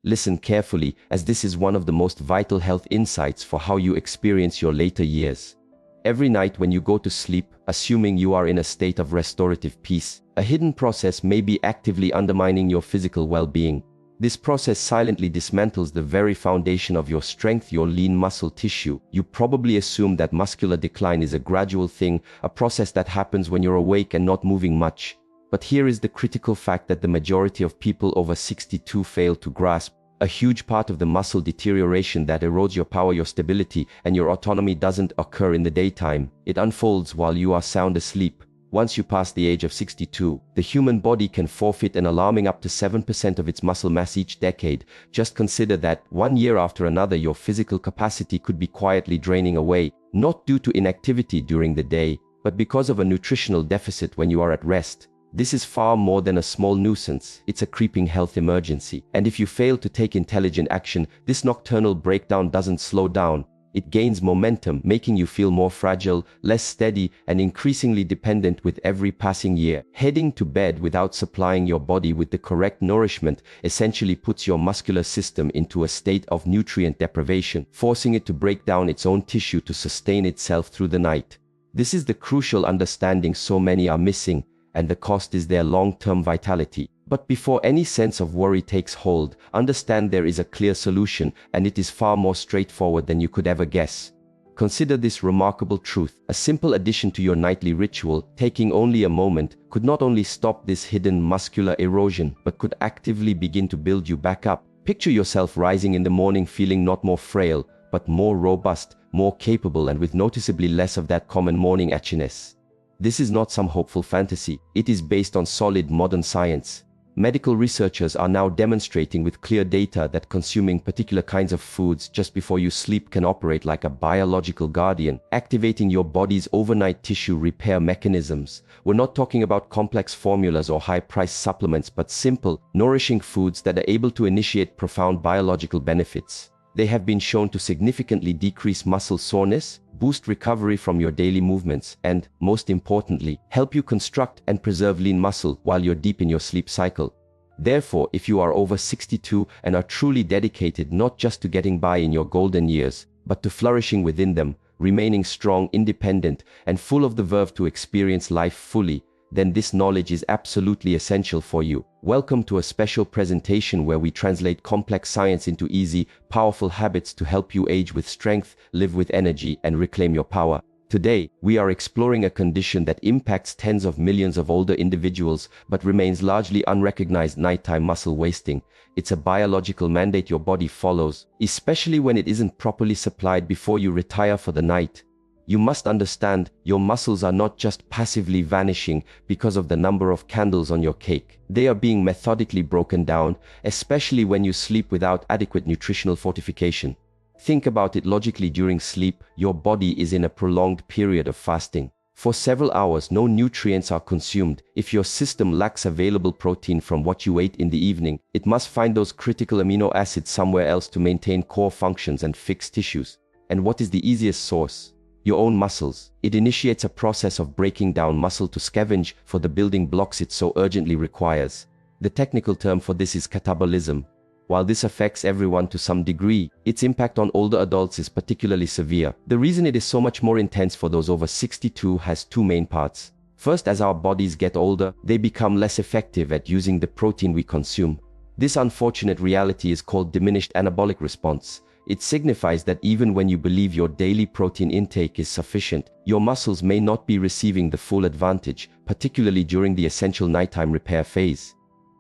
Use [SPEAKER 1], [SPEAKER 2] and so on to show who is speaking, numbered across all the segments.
[SPEAKER 1] Listen carefully, as this is one of the most vital health insights for how you experience your later years. Every night when you go to sleep, assuming you are in a state of restorative peace, a hidden process may be actively undermining your physical well-being. This process silently dismantles the very foundation of your strength, your lean muscle tissue. You probably assume that muscular decline is a gradual thing, a process that happens when you're awake and not moving much. But here is the critical fact that the majority of people over 62 fail to grasp. A huge part of the muscle deterioration that erodes your power, your stability, and your autonomy doesn't occur in the daytime. It unfolds while you are sound asleep. Once you pass the age of 62, the human body can forfeit an alarming up to 7% of its muscle mass each decade. Just consider that, one year after another, your physical capacity could be quietly draining away, not due to inactivity during the day, but because of a nutritional deficit when you are at rest. This is far more than a small nuisance, it's a creeping health emergency. And if you fail to take intelligent action, this nocturnal breakdown doesn't slow down. It gains momentum, making you feel more fragile, less steady, and increasingly dependent with every passing year. Heading to bed without supplying your body with the correct nourishment essentially puts your muscular system into a state of nutrient deprivation, forcing it to break down its own tissue to sustain itself through the night. This is the crucial understanding so many are missing, and the cost is their long-term vitality. But before any sense of worry takes hold, understand there is a clear solution, and it is far more straightforward than you could ever guess. Consider this remarkable truth. A simple addition to your nightly ritual, taking only a moment, could not only stop this hidden muscular erosion, but could actively begin to build you back up. Picture yourself rising in the morning feeling not more frail, but more robust, more capable, and with noticeably less of that common morning itchiness. This is not some hopeful fantasy. It is based on solid modern science. Medical researchers are now demonstrating with clear data that consuming particular kinds of foods just before you sleep can operate like a biological guardian, activating your body's overnight tissue repair mechanisms. We're not talking about complex formulas or high-priced supplements, but simple, nourishing foods that are able to initiate profound biological benefits. They have been shown to significantly decrease muscle soreness, boost recovery from your daily movements, and, most importantly, help you construct and preserve lean muscle while you're deep in your sleep cycle. Therefore, if you are over 62 and are truly dedicated not just to getting by in your golden years, but to flourishing within them, remaining strong, independent, and full of the verve to experience life fully, then this knowledge is absolutely essential for you. Welcome to a special presentation where we translate complex science into easy, powerful habits to help you age with strength, live with energy, and reclaim your power. Today, we are exploring a condition that impacts tens of millions of older individuals but remains largely unrecognized: nighttime muscle wasting. It's a biological mandate your body follows, especially when it isn't properly supplied before you retire for the night. You must understand, your muscles are not just passively vanishing because of the number of candles on your cake. They are being methodically broken down, especially when you sleep without adequate nutritional fortification. Think about it logically. During sleep, your body is in a prolonged period of fasting. For several hours, no nutrients are consumed. If your system lacks available protein from what you ate in the evening, it must find those critical amino acids somewhere else to maintain core functions and fix tissues. And what is the easiest source? Your own muscles. It initiates a process of breaking down muscle to scavenge for the building blocks it so urgently requires. The technical term for this is catabolism. While this affects everyone to some degree, its impact on older adults is particularly severe. The reason it is so much more intense for those over 62 has two main parts. First, as our bodies get older, they become less effective at using the protein we consume. This unfortunate reality is called diminished anabolic response. It signifies that even when you believe your daily protein intake is sufficient, your muscles may not be receiving the full advantage, particularly during the essential nighttime repair phase.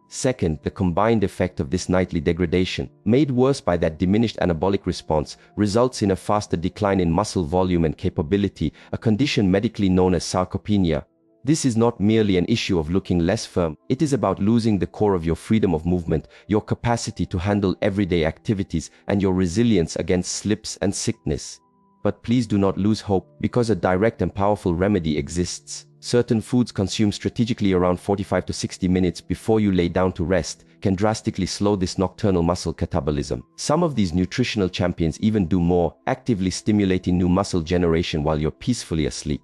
[SPEAKER 1] Second, the combined effect of this nightly degradation, made worse by that diminished anabolic response, results in a faster decline in muscle volume and capability, a condition medically known as sarcopenia. This is not merely an issue of looking less firm. It is about losing the core of your freedom of movement, your capacity to handle everyday activities, and your resilience against slips and sickness. But please do not lose hope, because a direct and powerful remedy exists. Certain foods consumed strategically around 45 to 60 minutes before you lay down to rest can drastically slow this nocturnal muscle catabolism. Some of these nutritional champions even do more, actively stimulating new muscle generation while you're peacefully asleep.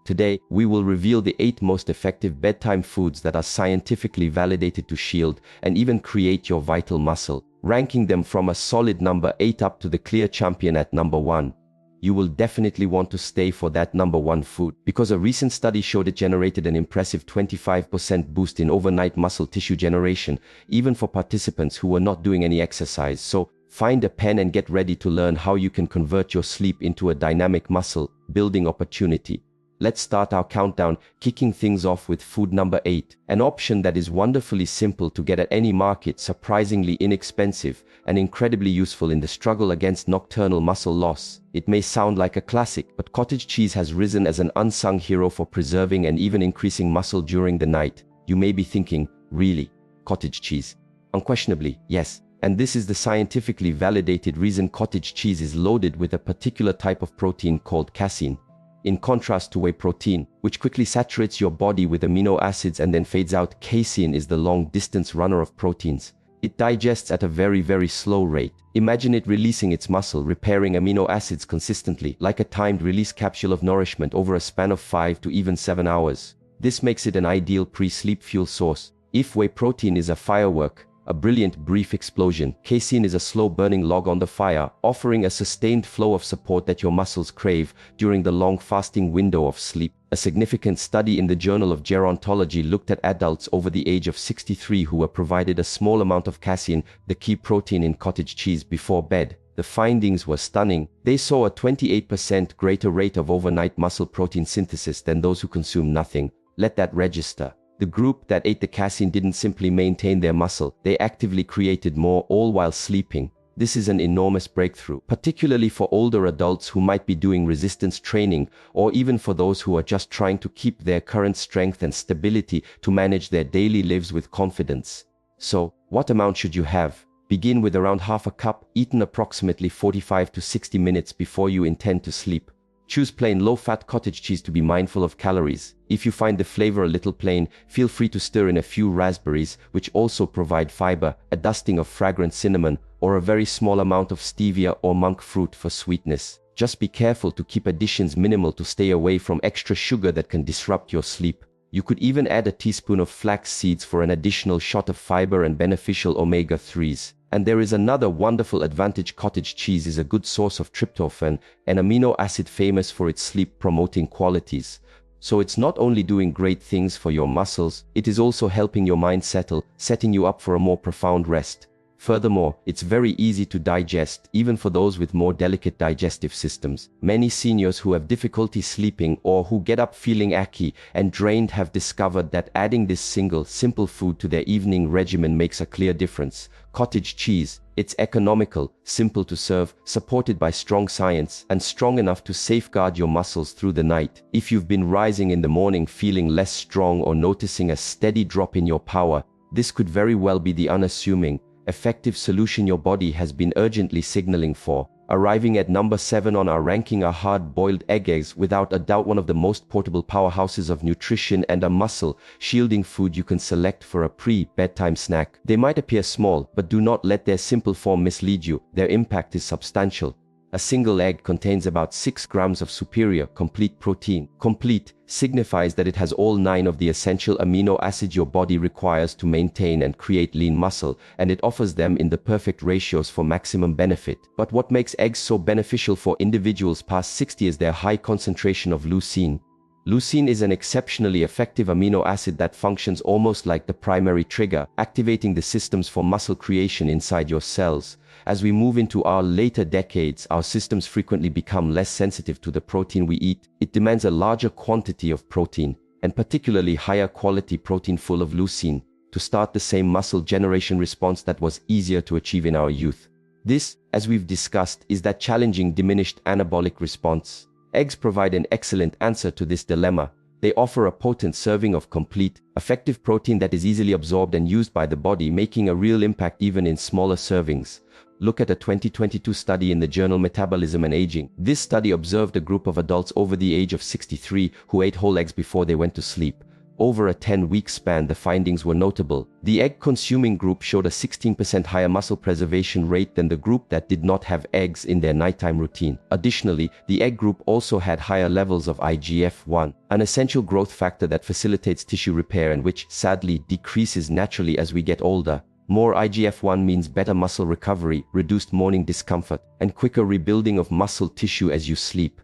[SPEAKER 1] Today, we will reveal the 8 most effective bedtime foods that are scientifically validated to shield and even create your vital muscle. ranking them from a solid number 8 up to the clear champion at number 1. You will definitely want to stay for that number 1 food, because a recent study showed it generated an impressive 25% boost in overnight muscle tissue generation, even for participants who were not doing any exercise. So, find a pen and get ready to learn how you can convert your sleep into a dynamic muscle building opportunity. Let's start our countdown, kicking things off with food number 8, an option that is wonderfully simple to get at any market, surprisingly inexpensive, and incredibly useful in the struggle against nocturnal muscle loss. It may sound like a classic, but cottage cheese has risen as an unsung hero for preserving and even increasing muscle during the night. You may be thinking, really? Cottage cheese? Unquestionably, yes. And this is the scientifically validated reason. Cottage cheese is loaded with a particular type of protein called casein. In contrast to whey protein, which quickly saturates your body with amino acids and then fades out, casein is the long-distance runner of proteins. It digests at a very slow rate. Imagine it releasing its muscle, repairing amino acids consistently, like a timed release capsule of nourishment over a span of 5 to even 7 hours. This makes it an ideal pre-sleep fuel source. If whey protein is a firework, a brilliant brief explosion, casein is a slow-burning log on the fire, offering a sustained flow of support that your muscles crave during the long fasting window of sleep. A significant study in the Journal of Gerontology looked at adults over the age of 63 who were provided a small amount of casein, the key protein in cottage cheese, before bed. The findings were stunning. They saw a 28% greater rate of overnight muscle protein synthesis than those who consumed nothing. Let that register. The group that ate the casein didn't simply maintain their muscle, they actively created more, all while sleeping. This is an enormous breakthrough, particularly for older adults who might be doing resistance training, or even for those who are just trying to keep their current strength and stability to manage their daily lives with confidence. So, what amount should you have? Begin with around half a cup, eaten approximately 45 to 60 minutes before you intend to sleep. Choose plain low-fat cottage cheese to be mindful of calories. If you find the flavor a little plain, feel free to stir in a few raspberries, which also provide fiber, a dusting of fragrant cinnamon, or a very small amount of stevia or monk fruit for sweetness. Just be careful to keep additions minimal to stay away from extra sugar that can disrupt your sleep. You could even add a teaspoon of flax seeds for an additional shot of fiber and beneficial omega-3s. And there is another wonderful advantage: cottage cheese is a good source of tryptophan, an amino acid famous for its sleep-promoting qualities. So it's not only doing great things for your muscles, it is also helping your mind settle, setting you up for a more profound rest. Furthermore, it's very easy to digest, even for those with more delicate digestive systems. Many seniors who have difficulty sleeping or who get up feeling achy and drained have discovered that adding this simple food to their evening regimen makes a clear difference. Cottage cheese. It's economical, simple to serve, supported by strong science, and strong enough to safeguard your muscles through the night. If you've been rising in the morning feeling less strong or noticing a steady drop in your power, this could very well be the unassuming, effective solution your body has been urgently signaling for. Arriving at number 7 on our ranking are hard-boiled eggs, without a doubt one of the most portable powerhouses of nutrition and a muscle-shielding food you can select for a pre-bedtime snack. They might appear small, but do not let their simple form mislead you. Their impact is substantial. A single egg contains about 6 grams of superior, complete protein. Complete signifies that it has all 9 of the essential amino acids your body requires to maintain and create lean muscle, and it offers them in the perfect ratios for maximum benefit. But what makes eggs so beneficial for individuals past 60 is their high concentration of leucine. Leucine is an exceptionally effective amino acid that functions almost like the primary trigger, activating the systems for muscle creation inside your cells. As we move into our later decades, our systems frequently become less sensitive to the protein we eat. It demands a larger quantity of protein, and particularly higher quality protein full of leucine, to start the same muscle generation response that was easier to achieve in our youth. This, as we've discussed, is that challenging diminished anabolic response. Eggs provide an excellent answer to this dilemma. They offer a potent serving of complete, effective protein that is easily absorbed and used by the body, making a real impact even in smaller servings. Look at a 2022 study in the journal Metabolism and Aging. This study observed a group of adults over the age of 63 who ate whole eggs before they went to sleep. Over a 10-week span, the findings were notable. The egg-consuming group showed a 16% higher muscle preservation rate than the group that did not have eggs in their nighttime routine. Additionally, the egg group also had higher levels of IGF-1, an essential growth factor that facilitates tissue repair and which, sadly, decreases naturally as we get older. More IGF-1 means better muscle recovery, reduced morning discomfort, and quicker rebuilding of muscle tissue as you sleep.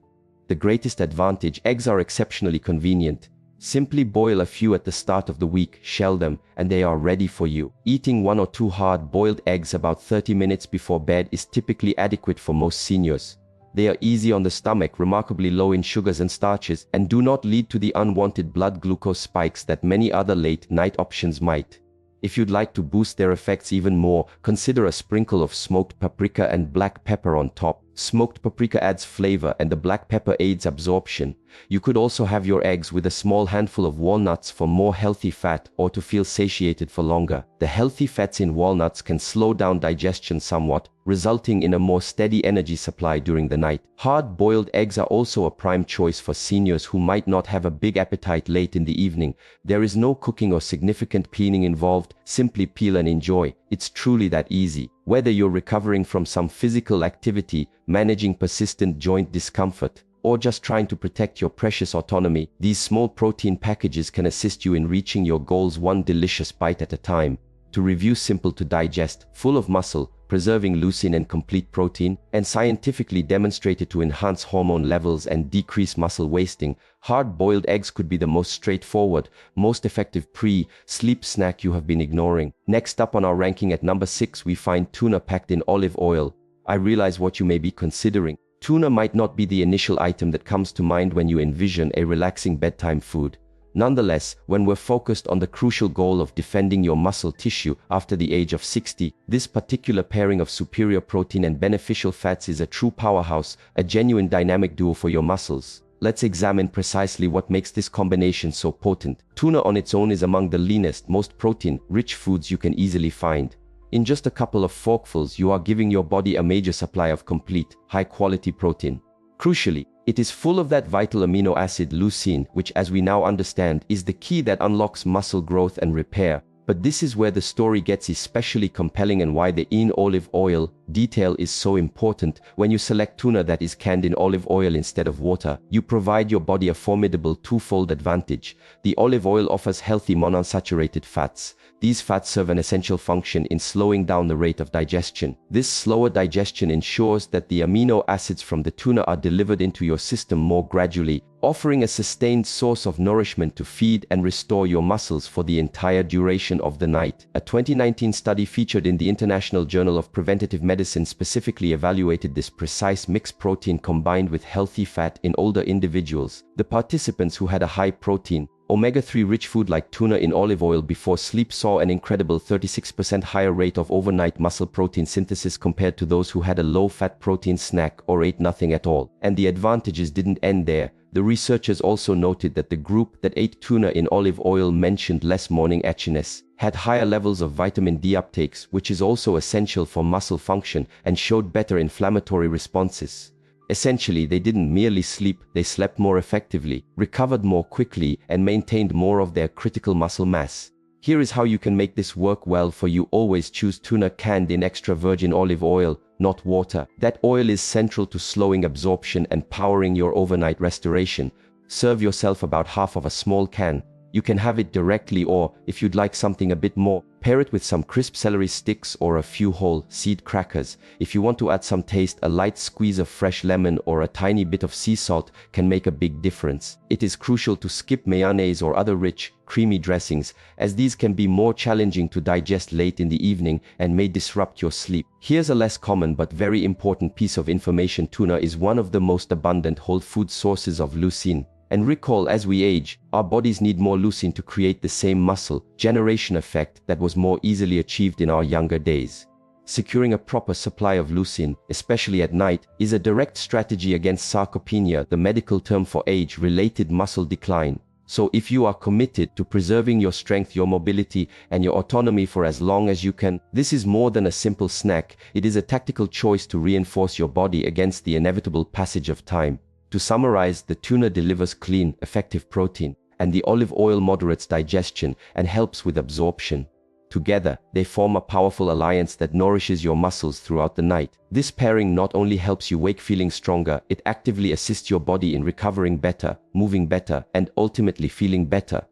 [SPEAKER 1] The greatest advantage: eggs are exceptionally convenient. Simply boil a few at the start of the week, shell them, and they are ready for you. Eating 1 or 2 hard-boiled eggs about 30 minutes before bed is typically adequate for most seniors. They are easy on the stomach, remarkably low in sugars and starches, and do not lead to the unwanted blood glucose spikes that many other late-night options might. If you'd like to boost their effects even more, consider a sprinkle of smoked paprika and black pepper on top. Smoked paprika adds flavor and the black pepper aids absorption. You could also have your eggs with a small handful of walnuts for more healthy fat or to feel satiated for longer. The healthy fats in walnuts can slow down digestion somewhat, resulting in a more steady energy supply during the night. Hard-boiled eggs are also a prime choice for seniors who might not have a big appetite late in the evening. There is no cooking or significant cleaning involved. Simply peel and enjoy. It's truly that easy. Whether you're recovering from some physical activity, managing persistent joint discomfort, or just trying to protect your precious autonomy, these small protein packages can assist you in reaching your goals one delicious bite at a time. To review: simple to digest, full of muscle, preserving leucine and complete protein, and scientifically demonstrated to enhance hormone levels and decrease muscle wasting. Hard-boiled eggs could be the most straightforward, most effective pre-sleep snack you have been ignoring. Next up on our ranking at number 6, we find tuna packed in olive oil. I realize what you may be considering. Tuna might not be the initial item that comes to mind when you envision a relaxing bedtime food. Nonetheless, when we're focused on the crucial goal of defending your muscle tissue after the age of 60, this particular pairing of superior protein and beneficial fats is a true powerhouse, a genuine dynamic duo for your muscles. Let's examine precisely what makes this combination so potent. Tuna on its own is among the leanest, most protein-rich foods you can easily find. In just a couple of forkfuls, you are giving your body a major supply of complete, high-quality protein. Crucially, it is full of that vital amino acid leucine, which, as we now understand, is the key that unlocks muscle growth and repair. But this is where the story gets especially compelling and why the in olive oil detail is so important. When you select tuna that is canned in olive oil instead of water, you provide your body a formidable twofold advantage. The olive oil offers healthy monounsaturated fats. These fats serve an essential function in slowing down the rate of digestion. This slower digestion ensures that the amino acids from the tuna are delivered into your system more gradually, offering a sustained source of nourishment to feed and restore your muscles for the entire duration of the night. A 2019 study featured in the International Journal of Preventive Medicine specifically evaluated this precise mixed protein combined with healthy fat in older individuals. The participants who had a high protein, omega-3 rich food like tuna in olive oil before sleep saw an incredible 36% higher rate of overnight muscle protein synthesis compared to those who had a low-fat protein snack or ate nothing at all. And the advantages didn't end there. The researchers also noted that the group that ate tuna in olive oil mentioned less morning itchiness, had higher levels of vitamin D uptakes, which is also essential for muscle function, and showed better inflammatory responses. Essentially, they didn't merely sleep, they slept more effectively, recovered more quickly, and maintained more of their critical muscle mass. Here is how you can make this work well for you. Always choose tuna canned in extra virgin olive oil, not water. That oil is central to slowing absorption and powering your overnight restoration. Serve yourself about half of a small can. You can have it directly, or, if you'd like something a bit more, pair it with some crisp celery sticks or a few whole seed crackers. If you want to add some taste, a light squeeze of fresh lemon or a tiny bit of sea salt can make a big difference. It is crucial to skip mayonnaise or other rich, creamy dressings, as these can be more challenging to digest late in the evening and may disrupt your sleep. Here's a less common but very important piece of information. Tuna is one of the most abundant whole food sources of leucine. And recall, as we age, our bodies need more leucine to create the same muscle generation effect that was more easily achieved in our younger days. Securing a proper supply of leucine, especially at night, is a direct strategy against sarcopenia, the medical term for age-related muscle decline. So if you are committed to preserving your strength, your mobility, and your autonomy for as long as you can, this is more than a simple snack. It is a tactical choice to reinforce your body against the inevitable passage of time. To summarize, the tuna delivers clean, effective protein, and the olive oil moderates digestion and helps with absorption. Together, they form a powerful alliance that nourishes your muscles throughout the night. This pairing not only helps you wake feeling stronger, it actively assists your body in recovering better, moving better, and ultimately feeling better.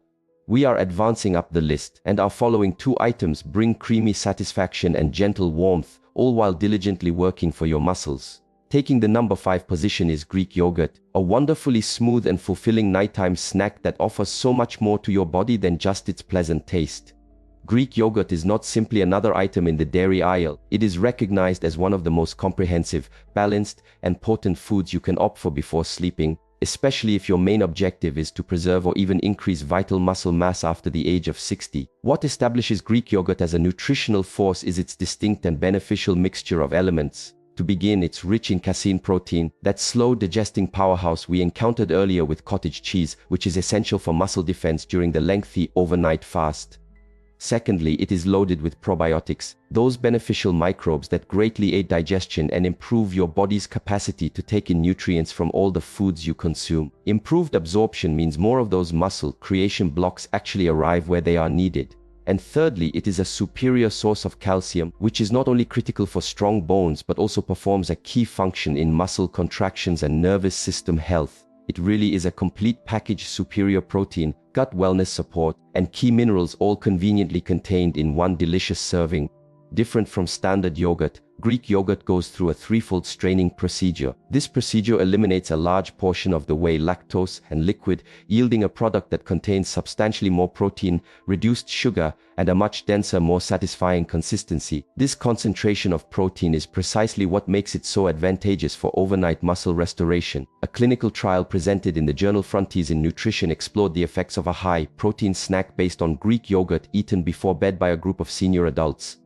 [SPEAKER 1] We are advancing up the list, and our following 2 items bring creamy satisfaction and gentle warmth, all while diligently working for your muscles. Taking the number 5 position is Greek yogurt, a wonderfully smooth and fulfilling nighttime snack that offers so much more to your body than just its pleasant taste. Greek yogurt is not simply another item in the dairy aisle. It is recognized as one of the most comprehensive, balanced, and potent foods you can opt for before sleeping, especially if your main objective is to preserve or even increase vital muscle mass after the age of 60. What establishes Greek yogurt as a nutritional force is its distinct and beneficial mixture of elements. To begin, it's rich in casein protein, that slow-digesting powerhouse we encountered earlier with cottage cheese, which is essential for muscle defense during the lengthy overnight fast. Secondly, it is loaded with probiotics, those beneficial microbes that greatly aid digestion and improve your body's capacity to take in nutrients from all the foods you consume. Improved absorption means more of those muscle creation blocks actually arrive where they are needed. And thirdly, it is a superior source of calcium, which is not only critical for strong bones but also performs a key function in muscle contractions and nervous system health. It really is a complete package: superior protein, gut wellness support, and key minerals, all conveniently contained in one delicious serving. Different from standard yogurt, Greek yogurt goes through a threefold straining procedure. This procedure eliminates a large portion of the whey lactose and liquid, yielding a product that contains substantially more protein, reduced sugar, and a much denser, more satisfying consistency. This concentration of protein is precisely what makes it so advantageous for overnight muscle restoration. A clinical trial presented in the journal Frontiers in Nutrition explored the effects of a high-protein snack based on Greek yogurt eaten before bed by a group of senior adults.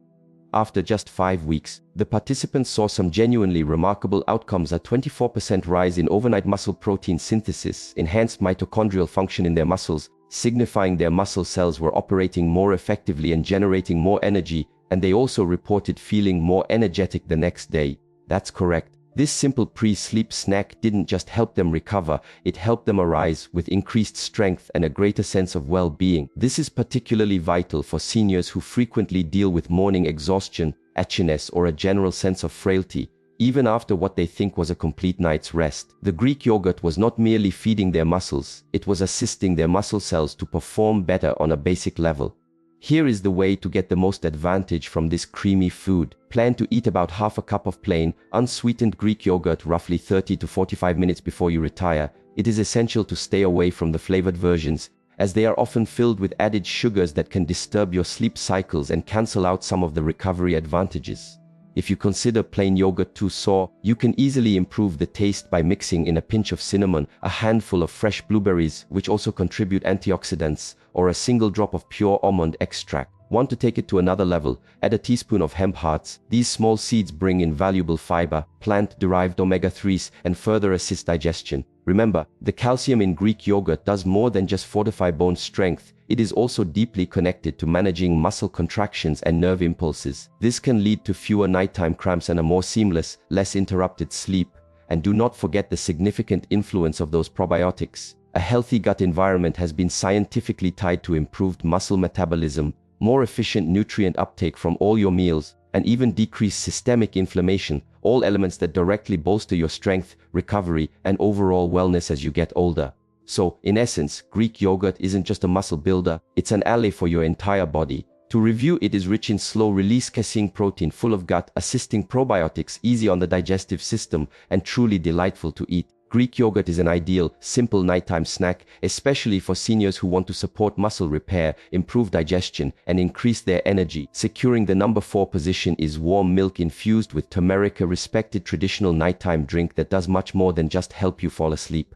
[SPEAKER 1] After just 5 weeks, the participants saw some genuinely remarkable outcomes: a 24% rise in overnight muscle protein synthesis, enhanced mitochondrial function in their muscles, signifying their muscle cells were operating more effectively and generating more energy, and they also reported feeling more energetic the next day. That's correct. This simple pre-sleep snack didn't just help them recover, it helped them arise with increased strength and a greater sense of well-being. This is particularly vital for seniors who frequently deal with morning exhaustion, itchiness, or a general sense of frailty, even after what they think was a complete night's rest. The Greek yogurt was not merely feeding their muscles, it was assisting their muscle cells to perform better on a basic level. Here is the way to get the most advantage from this creamy food. Plan to eat about half a cup of plain, unsweetened Greek yogurt roughly 30 to 45 minutes before you retire. It is essential to stay away from the flavored versions, as they are often filled with added sugars that can disturb your sleep cycles and cancel out some of the recovery advantages. If you consider plain yogurt too sour, you can easily improve the taste by mixing in a pinch of cinnamon, a handful of fresh blueberries, which also contribute antioxidants, or a single drop of pure almond extract. Want to take it to another level? Add a teaspoon of hemp hearts. These small seeds bring in valuable fiber, plant-derived omega-3s, and further assist digestion. Remember, the calcium in Greek yogurt does more than just fortify bone strength. It is also deeply connected to managing muscle contractions and nerve impulses. This can lead to fewer nighttime cramps and a more seamless, less interrupted sleep. And do not forget the significant influence of those probiotics. A healthy gut environment has been scientifically tied to improved muscle metabolism, more efficient nutrient uptake from all your meals, and even decreased systemic inflammation, all elements that directly bolster your strength, recovery, and overall wellness as you get older. So, in essence, Greek yogurt isn't just a muscle builder, it's an ally for your entire body. To review, it is rich in slow-release casein protein, full of gut-assisting probiotics, easy on the digestive system, and truly delightful to eat. Greek yogurt is an ideal, simple nighttime snack, especially for seniors who want to support muscle repair, improve digestion, and increase their energy. Securing the number 4 position is warm milk infused with turmeric, a respected traditional nighttime drink that does much more than just help you fall asleep.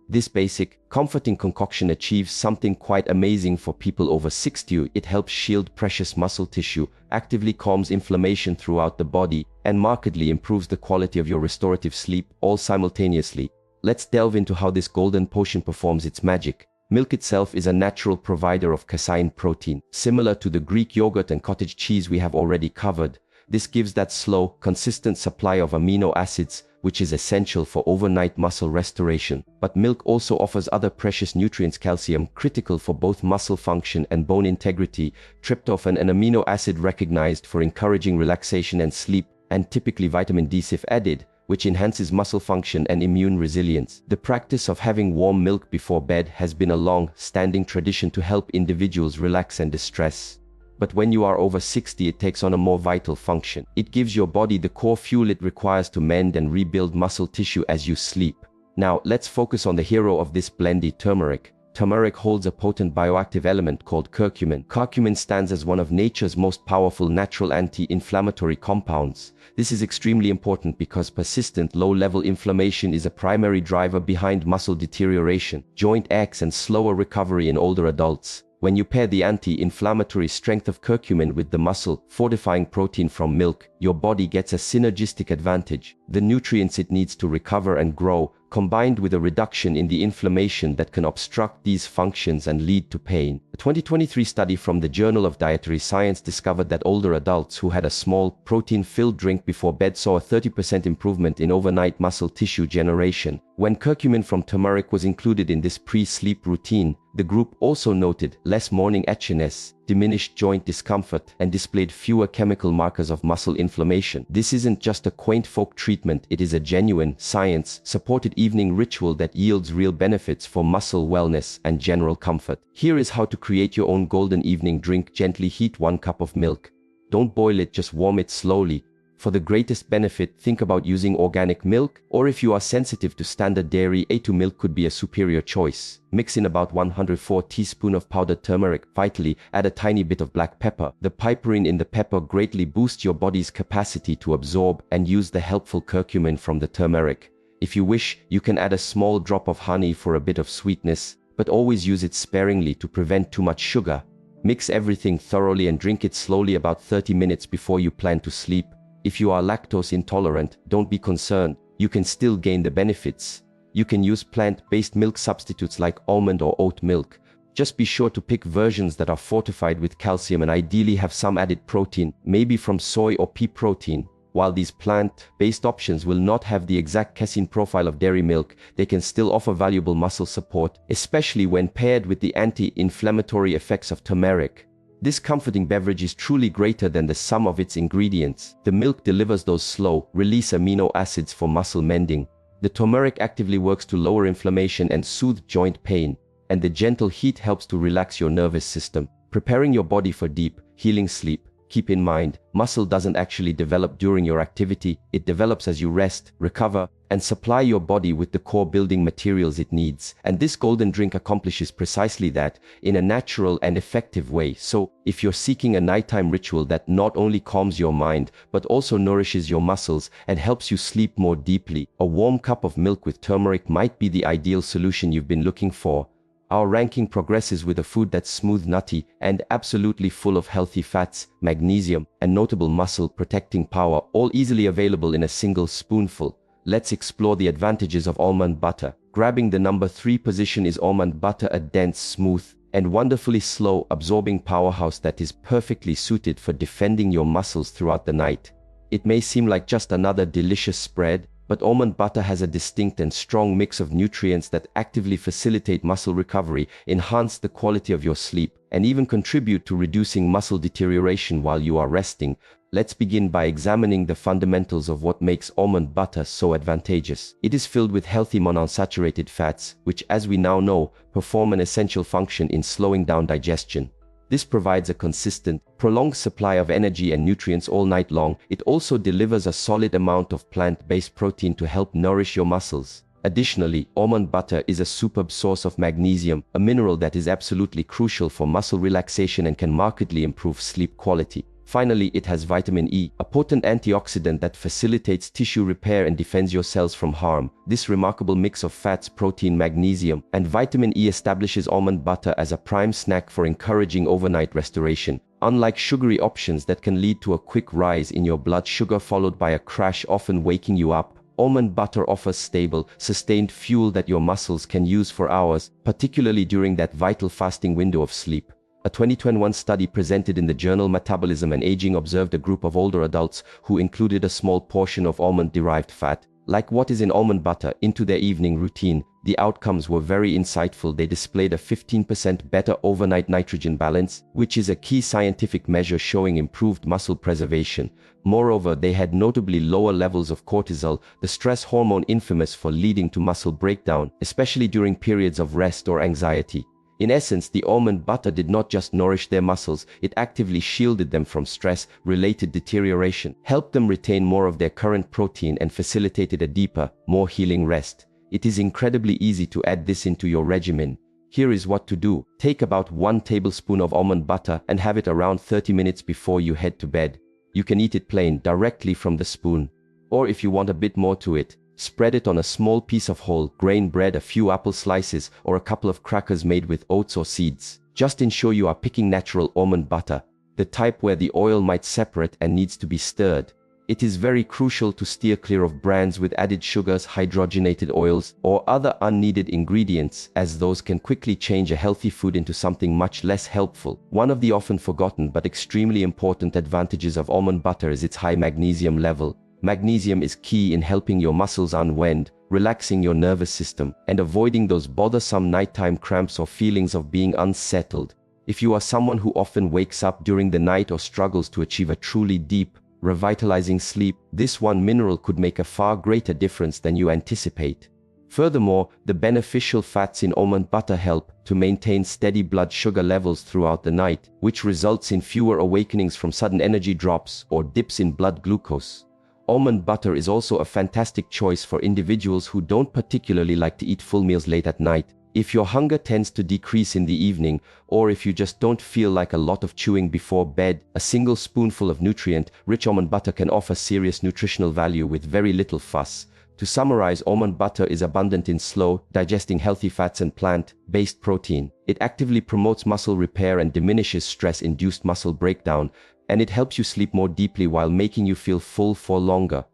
[SPEAKER 1] This basic, comforting concoction achieves something quite amazing for people over 60. It helps shield precious muscle tissue, actively calms inflammation throughout the body, and markedly improves the quality of your restorative sleep, all simultaneously. Let's delve into how this golden potion performs its magic. Milk itself is a natural provider of casein protein. Similar to the Greek yogurt and cottage cheese we have already covered, this gives that slow, consistent supply of amino acids, which is essential for overnight muscle restoration. But milk also offers other precious nutrients: calcium, critical for both muscle function and bone integrity, tryptophan, an amino acid recognized for encouraging relaxation and sleep, and typically vitamin D. If added, which enhances muscle function and immune resilience. The practice of having warm milk before bed has been a long-standing tradition to help individuals relax and distress. But when you are over 60, it takes on a more vital function. It gives your body the core fuel it requires to mend and rebuild muscle tissue as you sleep. Now, let's focus on the hero of this blend, turmeric. Turmeric holds a potent bioactive element called curcumin. Curcumin stands as one of nature's most powerful natural anti-inflammatory compounds. This is extremely important because persistent low-level inflammation is a primary driver behind muscle deterioration, joint aches, and slower recovery in older adults. When you pair the anti-inflammatory strength of curcumin with the muscle-fortifying protein from milk, your body gets a synergistic advantage. The nutrients it needs to recover and grow, combined with a reduction in the inflammation that can obstruct these functions and lead to pain. A 2023 study from the Journal of Dietary Science discovered that older adults who had a small, protein-filled drink before bed saw a 30% improvement in overnight muscle tissue generation. When curcumin from turmeric was included in this pre-sleep routine, the group also noted less morning itchiness, diminished joint discomfort, and displayed fewer chemical markers of muscle inflammation. This isn't just a quaint folk treatment, it is a genuine, science-supported evening ritual that yields real benefits for muscle wellness and general comfort. Here is how to create your own golden evening drink. Gently heat 1 cup of milk. Don't boil it, just warm it slowly. For the greatest benefit, think about using organic milk, or if you are sensitive to standard dairy, A2 milk could be a superior choice. Mix in about 104 teaspoons of powdered turmeric. Vitally, add a tiny bit of black pepper. The piperine in the pepper greatly boosts your body's capacity to absorb and use the helpful curcumin from the turmeric. If you wish, you can add a small drop of honey for a bit of sweetness, but always use it sparingly to prevent too much sugar. Mix everything thoroughly and drink it slowly about 30 minutes before you plan to sleep. If you are lactose intolerant, don't be concerned, you can still gain the benefits. You can use plant-based milk substitutes like almond or oat milk. Just be sure to pick versions that are fortified with calcium and ideally have some added protein, maybe from soy or pea protein. While these plant-based options will not have the exact casein profile of dairy milk, they can still offer valuable muscle support, especially when paired with the anti-inflammatory effects of turmeric. This comforting beverage is truly greater than the sum of its ingredients. The milk delivers those slow-release amino acids for muscle mending. The turmeric actively works to lower inflammation and soothe joint pain, and the gentle heat helps to relax your nervous system, preparing your body for deep, healing sleep. Keep in mind, muscle doesn't actually develop during your activity, it develops as you rest, recover, and supply your body with the core building materials it needs. And this golden drink accomplishes precisely that, in a natural and effective way. So, if you're seeking a nighttime ritual that not only calms your mind, but also nourishes your muscles and helps you sleep more deeply, a warm cup of milk with turmeric might be the ideal solution you've been looking for. Our ranking progresses with a food that's smooth, nutty, and absolutely full of healthy fats, magnesium, and notable muscle-protecting power, all easily available in a single spoonful. Let's explore the advantages of almond butter. Grabbing the number 3 position is almond butter, a dense, smooth, and wonderfully slow-absorbing powerhouse that is perfectly suited for defending your muscles throughout the night. It may seem like just another delicious spread, but almond butter has a distinct and strong mix of nutrients that actively facilitate muscle recovery, enhance the quality of your sleep, and even contribute to reducing muscle deterioration while you are resting. Let's begin by examining the fundamentals of what makes almond butter so advantageous. It is filled with healthy monounsaturated fats, which, as we now know, perform an essential function in slowing down digestion. This provides a consistent, prolonged supply of energy and nutrients all night long. It also delivers a solid amount of plant-based protein to help nourish your muscles. Additionally, almond butter is a superb source of magnesium, a mineral that is absolutely crucial for muscle relaxation and can markedly improve sleep quality. Finally, it has vitamin E, a potent antioxidant that facilitates tissue repair and defends your cells from harm. This remarkable mix of fats, protein, magnesium, and vitamin E establishes almond butter as a prime snack for encouraging overnight restoration. Unlike sugary options that can lead to a quick rise in your blood sugar followed by a crash, often waking you up, almond butter offers stable, sustained fuel that your muscles can use for hours, particularly during that vital fasting window of sleep. A 2021 study presented in the journal Metabolism and Aging observed a group of older adults who included a small portion of almond-derived fat, like what is in almond butter, into their evening routine. The outcomes were very insightful. They displayed a 15% better overnight nitrogen balance, which is a key scientific measure showing improved muscle preservation. Moreover, they had notably lower levels of cortisol, the stress hormone infamous for leading to muscle breakdown, especially during periods of rest or anxiety. In essence, the almond butter did not just nourish their muscles, it actively shielded them from stress-related deterioration, helped them retain more of their current protein, and facilitated a deeper, more healing rest. It is incredibly easy to add this into your regimen. Here is what to do. Take about 1 tablespoon of almond butter and have it around 30 minutes before you head to bed. You can eat it plain, directly from the spoon. Or if you want a bit more to it, spread it on a small piece of whole grain bread, a few apple slices, or a couple of crackers made with oats or seeds. Just ensure you are picking natural almond butter, the type where the oil might separate and needs to be stirred. It is very crucial to steer clear of brands with added sugars, hydrogenated oils, or other unneeded ingredients, as those can quickly change a healthy food into something much less helpful. One of the often forgotten but extremely important advantages of almond butter is its high magnesium level. Magnesium is key in helping your muscles unwind, relaxing your nervous system, and avoiding those bothersome nighttime cramps or feelings of being unsettled. If you are someone who often wakes up during the night or struggles to achieve a truly deep, revitalizing sleep, this one mineral could make a far greater difference than you anticipate. Furthermore, the beneficial fats in almond butter help to maintain steady blood sugar levels throughout the night, which results in fewer awakenings from sudden energy drops or dips in blood glucose. Almond butter is also a fantastic choice for individuals who don't particularly like to eat full meals late at night. If your hunger tends to decrease in the evening, or if you just don't feel like a lot of chewing before bed, a single spoonful of nutrient-rich almond butter can offer serious nutritional value with very little fuss. To summarize, almond butter is abundant in slow, digesting healthy fats and plant-based protein. It actively promotes muscle repair and diminishes stress-induced muscle breakdown, and it helps you sleep more deeply while making you feel full for longer.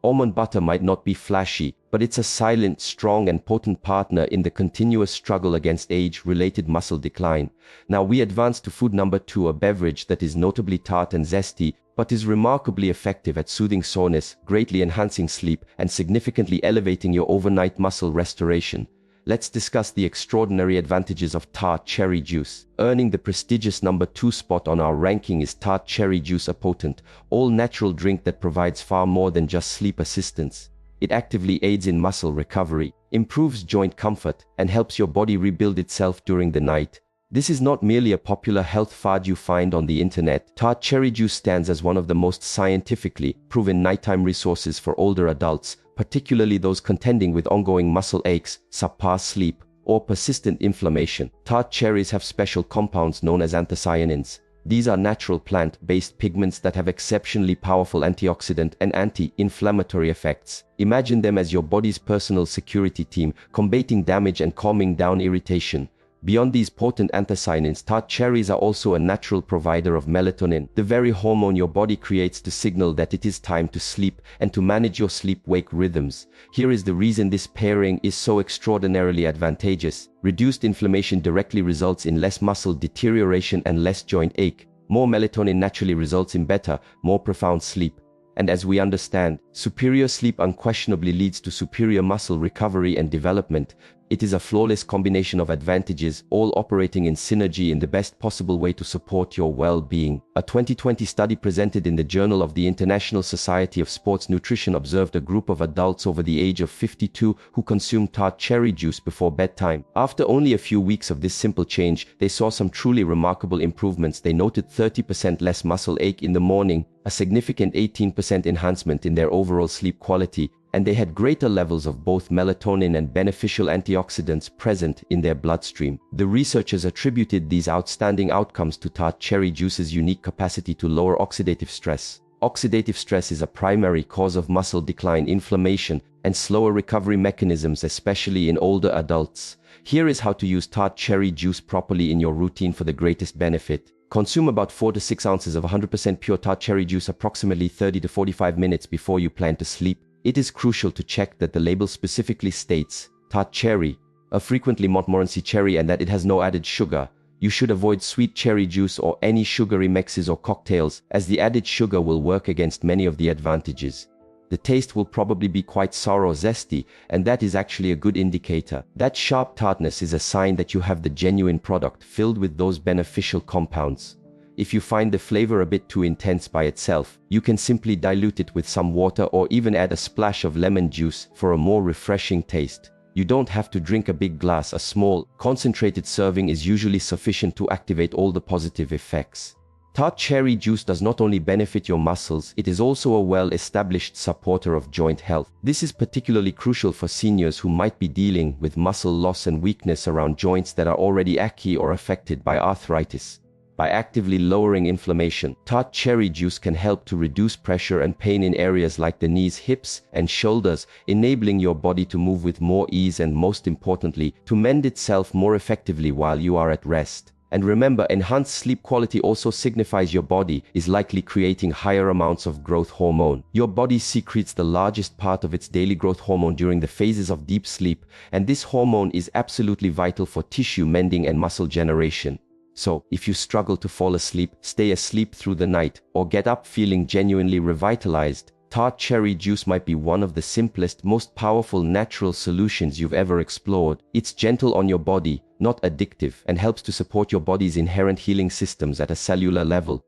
[SPEAKER 1] Almond butter might not be flashy, but it's a silent, strong, and potent partner in the continuous struggle against age-related muscle decline. Now we advance to food number 2, a beverage that is notably tart and zesty, but is remarkably effective at soothing soreness, greatly enhancing sleep, and significantly elevating your overnight muscle restoration. Let's discuss the extraordinary advantages of tart cherry juice. Earning the prestigious number 2 spot on our ranking is tart cherry juice, a potent, all-natural drink that provides far more than just sleep assistance. It actively aids in muscle recovery, improves joint comfort, and helps your body rebuild itself during the night. This is not merely a popular health fad you find on the internet. Tart cherry juice stands as one of the most scientifically proven nighttime resources for older adults, particularly those contending with ongoing muscle aches, subpar sleep, or persistent inflammation. Tart cherries have special compounds known as anthocyanins. These are natural plant-based pigments that have exceptionally powerful antioxidant and anti-inflammatory effects. Imagine them as your body's personal security team, combating damage and calming down irritation. Beyond these potent anthocyanins, tart cherries are also a natural provider of melatonin, the very hormone your body creates to signal that it is time to sleep and to manage your sleep-wake rhythms. Here is the reason this pairing is so extraordinarily advantageous. Reduced inflammation directly results in less muscle deterioration and less joint ache. More melatonin naturally results in better, more profound sleep. And as we understand, superior sleep unquestionably leads to superior muscle recovery and development. It is a flawless combination of advantages, all operating in synergy in the best possible way to support your well-being. A 2020 study presented in the Journal of the International Society of Sports Nutrition observed a group of adults over the age of 52 who consumed tart cherry juice before bedtime. After only a few weeks of this simple change, they saw some truly remarkable improvements. They noted 30% less muscle ache in the morning, a significant 18% enhancement in their overall sleep quality, and they had greater levels of both melatonin and beneficial antioxidants present in their bloodstream. The researchers attributed these outstanding outcomes to tart cherry juice's unique capacity to lower oxidative stress. Oxidative stress is a primary cause of muscle decline, inflammation, and slower recovery mechanisms, especially in older adults. Here is how to use tart cherry juice properly in your routine for the greatest benefit. Consume about 4 to 6 ounces of 100% pure tart cherry juice approximately 30 to 45 minutes before you plan to sleep. It is crucial to check that the label specifically states tart cherry, a frequently Montmorency cherry, and that it has no added sugar. You should avoid sweet cherry juice or any sugary mixes or cocktails, as the added sugar will work against many of the advantages. the taste will probably be quite sour or zesty, and that is actually a good indicator. That sharp tartness is a sign that you have the genuine product filled with those beneficial compounds. If you find the flavor a bit too intense by itself, you can simply dilute it with some water or even add a splash of lemon juice for a more refreshing taste. You don't have to drink a big glass. A small, concentrated serving is usually sufficient to activate all the positive effects. Tart cherry juice does not only benefit your muscles, it is also a well-established supporter of joint health. This is particularly crucial for seniors who might be dealing with muscle loss and weakness around joints that are already achy or affected by arthritis. By actively lowering inflammation, tart cherry juice can help to reduce pressure and pain in areas like the knees, hips, and shoulders, enabling your body to move with more ease and, most importantly, to mend itself more effectively while you are at rest. And remember, enhanced sleep quality also signifies your body is likely creating higher amounts of growth hormone. Your body secretes the largest part of its daily growth hormone during the phases of deep sleep, and this hormone is absolutely vital for tissue mending and muscle generation. So, if you struggle to fall asleep, stay asleep through the night, or get up feeling genuinely revitalized, tart cherry juice might be one of the simplest, most powerful natural solutions you've ever explored. It's gentle on your body, not addictive, and helps to support your body's inherent healing systems at a cellular level.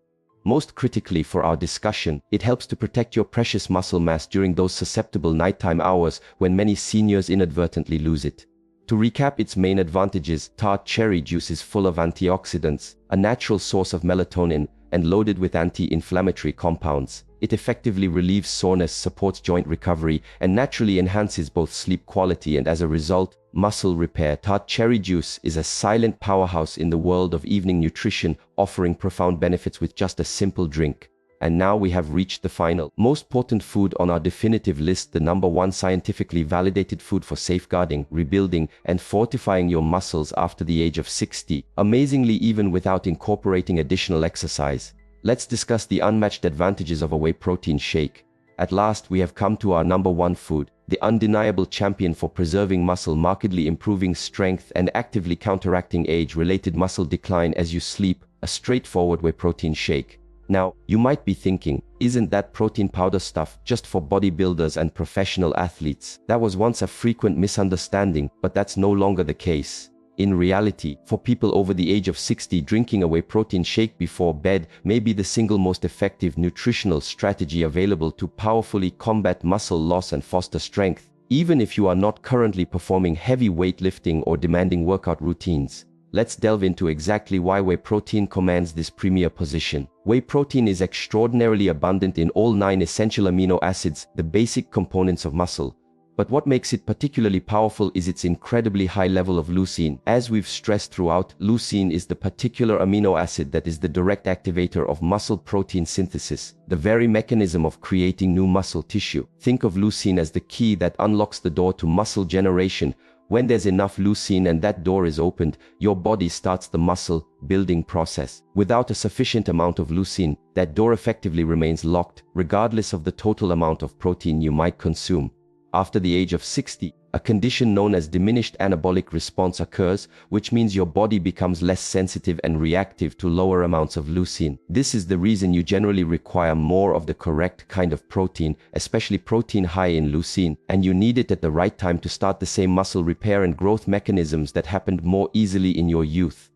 [SPEAKER 1] Most critically for our discussion, it helps to protect your precious muscle mass during those susceptible nighttime hours when many seniors inadvertently lose it. To recap its main advantages, tart cherry juice is full of antioxidants, a natural source of melatonin, and loaded with anti-inflammatory compounds. It effectively relieves soreness, supports joint recovery, and naturally enhances both sleep quality and, as a result, muscle repair. Tart cherry juice is a silent powerhouse in the world of evening nutrition, offering profound benefits with just a simple drink. And now we have reached the final, most potent food on our definitive list, the number one scientifically validated food for safeguarding, rebuilding, and fortifying your muscles after the age of 60, amazingly even without incorporating additional exercise. Let's discuss the unmatched advantages of a whey protein shake. At last, we have come to our number one food, the undeniable champion for preserving muscle, markedly improving strength, and actively counteracting age-related muscle decline as you sleep, a straightforward whey protein shake. Now, you might be thinking, isn't that protein powder stuff just for bodybuilders and professional athletes? That was once a frequent misunderstanding, but that's no longer the case. In reality, for people over the age of 60, drinking a whey protein shake before bed may be the single most effective nutritional strategy available to powerfully combat muscle loss and foster strength, even if you are not currently performing heavy weightlifting or demanding workout routines. Let's delve into exactly why whey protein commands this premier position. Whey protein is extraordinarily abundant in all 9 essential amino acids, the basic components of muscle. But what makes it particularly powerful is its incredibly high level of leucine. As we've stressed throughout, leucine is the particular amino acid that is the direct activator of muscle protein synthesis, the very mechanism of creating new muscle tissue. Think of leucine as the key that unlocks the door to muscle generation. When there's enough leucine and that door is opened, your body starts the muscle building process. Without a sufficient amount of leucine, that door effectively remains locked, regardless of the total amount of protein you might consume. After the age of 60, a condition known as diminished anabolic response occurs, which means your body becomes less sensitive and reactive to lower amounts of leucine. This is the reason you generally require more of the correct kind of protein, especially protein high in leucine, and you need it at the right time to start the same muscle repair and growth mechanisms that happened more easily in your youth.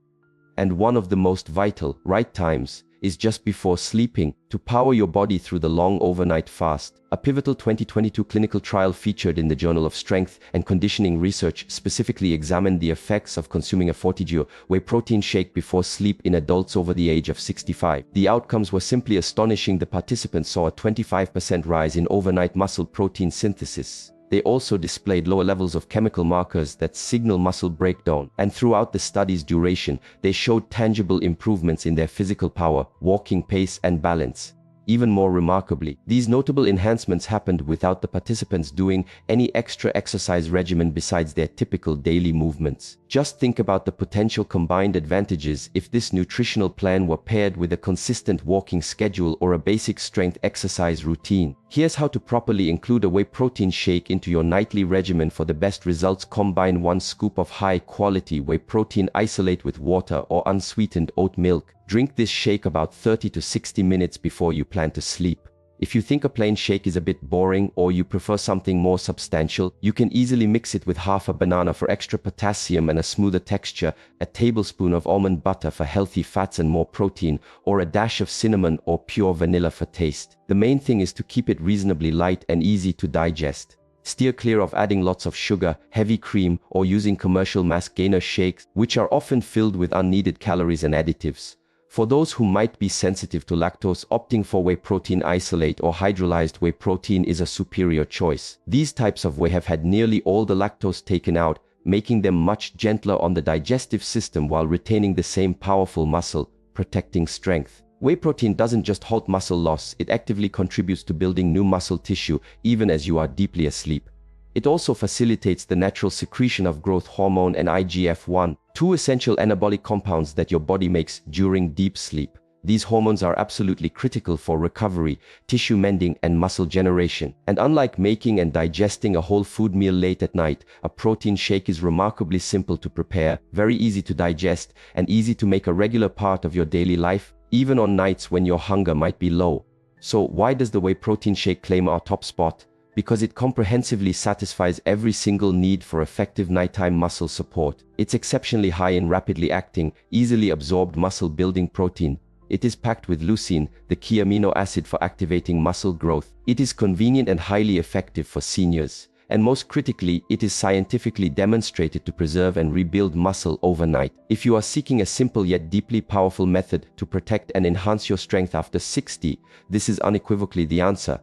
[SPEAKER 1] And one of the most vital, right times, is just before sleeping, to power your body through the long overnight fast. A pivotal 2022 clinical trial featured in the Journal of Strength and Conditioning Research specifically examined the effects of consuming a 40g whey protein shake before sleep in adults over the age of 65. The outcomes were simply astonishing. The participants saw a 25% rise in overnight muscle protein synthesis. They also displayed lower levels of chemical markers that signal muscle breakdown, and throughout the study's duration, they showed tangible improvements in their physical power, walking pace, and balance. Even more remarkably, these notable enhancements happened without the participants doing any extra exercise regimen besides their typical daily movements. Just think about the potential combined advantages if this nutritional plan were paired with a consistent walking schedule or a basic strength exercise routine. Here's how to properly include a whey protein shake into your nightly regimen for the best results. Combine 1 scoop of high-quality whey protein isolate with water or unsweetened oat milk. Drink this shake about 30 to 60 minutes before you plan to sleep. If you think a plain shake is a bit boring or you prefer something more substantial, you can easily mix it with half a banana for extra potassium and a smoother texture, a tablespoon of almond butter for healthy fats and more protein, or a dash of cinnamon or pure vanilla for taste. The main thing is to keep it reasonably light and easy to digest. Steer clear of adding lots of sugar, heavy cream, or using commercial mass gainer shakes, which are often filled with unneeded calories and additives. For those who might be sensitive to lactose, opting for whey protein isolate or hydrolyzed whey protein is a superior choice. These types of whey have had nearly all the lactose taken out, making them much gentler on the digestive system while retaining the same powerful muscle, protecting strength. Whey protein doesn't just halt muscle loss, it actively contributes to building new muscle tissue even as you are deeply asleep. It also facilitates the natural secretion of growth hormone and IGF-1, two essential anabolic compounds that your body makes during deep sleep. These hormones are absolutely critical for recovery, tissue mending, and muscle generation. And unlike making and digesting a whole food meal late at night, a protein shake is remarkably simple to prepare, very easy to digest, and easy to make a regular part of your daily life, even on nights when your hunger might be low. So why does the whey protein shake claim our top spot? Because it comprehensively satisfies every single need for effective nighttime muscle support. It's exceptionally high in rapidly acting, easily absorbed muscle-building protein. It is packed with leucine, the key amino acid for activating muscle growth. It is convenient and highly effective for seniors. And most critically, it is scientifically demonstrated to preserve and rebuild muscle overnight. If you are seeking a simple yet deeply powerful method to protect and enhance your strength after 60, this is unequivocally the answer.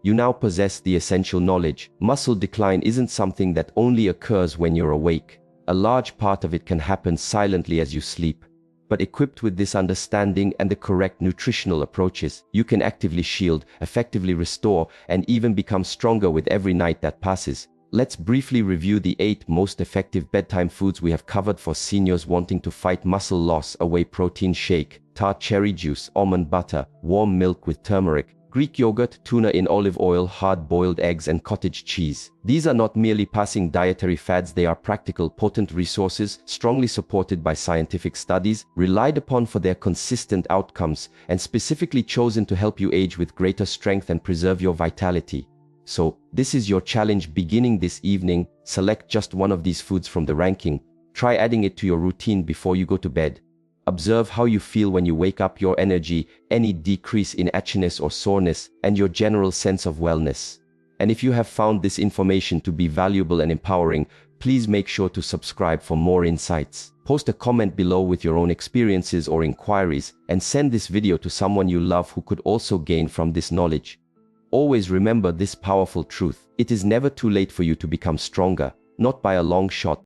[SPEAKER 1] You now possess the essential knowledge. Muscle decline isn't something that only occurs when you're awake. A large part of it can happen silently as you sleep. But equipped with this understanding and the correct nutritional approaches, you can actively shield, effectively restore, and even become stronger with every night that passes. Let's briefly review the 8 most effective bedtime foods we have covered for seniors wanting to fight muscle loss. A whey protein shake, tart cherry juice, almond butter, warm milk with turmeric, Greek yogurt, tuna in olive oil, hard-boiled eggs, and cottage cheese. These are not merely passing dietary fads, they are practical, potent resources, strongly supported by scientific studies, relied upon for their consistent outcomes, and specifically chosen to help you age with greater strength and preserve your vitality. So, this is your challenge beginning this evening. Select just one of these foods from the ranking. Try adding it to your routine before you go to bed. Observe how you feel when you wake up, your energy, any decrease in itchiness or soreness, and your general sense of wellness. And if you have found this information to be valuable and empowering, please make sure to subscribe for more insights. Post a comment below with your own experiences or inquiries, and send this video to someone you love who could also gain from this knowledge. Always remember this powerful truth: it is never too late for you to become stronger, not by a long shot.